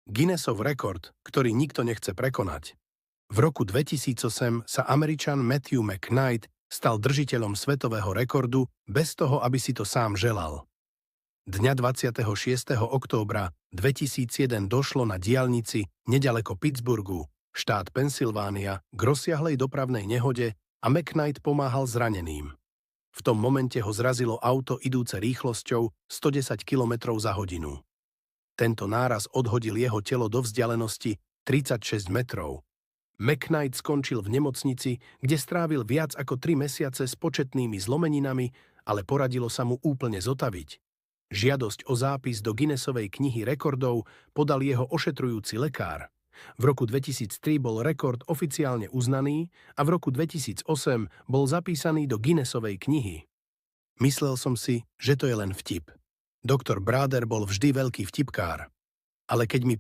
Guinnessov rekord, ktorý nikto nechce prekonať. V roku 2008 sa Američan Matthew McKnight stal držiteľom svetového rekordu bez toho, aby si to sám želal. Dňa 26. októbra 2001 došlo na diaľnici nedaleko Pittsburghu, štát Pensylvánia, k rozsiahlej dopravnej nehode a McKnight pomáhal zraneným. V tom momente ho zrazilo auto idúce rýchlosťou 110 km za hodinu. Tento náraz odhodil jeho telo do vzdialenosti 36 metrov. McKnight skončil v nemocnici, kde strávil viac ako 3 mesiace s početnými zlomeninami, ale poradilo sa mu úplne zotaviť. Žiadosť o zápis do Guinnessovej knihy rekordov podal jeho ošetrujúci lekár. V roku 2003 bol rekord oficiálne uznaný a v roku 2008 bol zapísaný do Guinnessovej knihy. Myslel som si, že to je len vtip. Doktor Brader bol vždy veľký vtipkár. Ale keď mi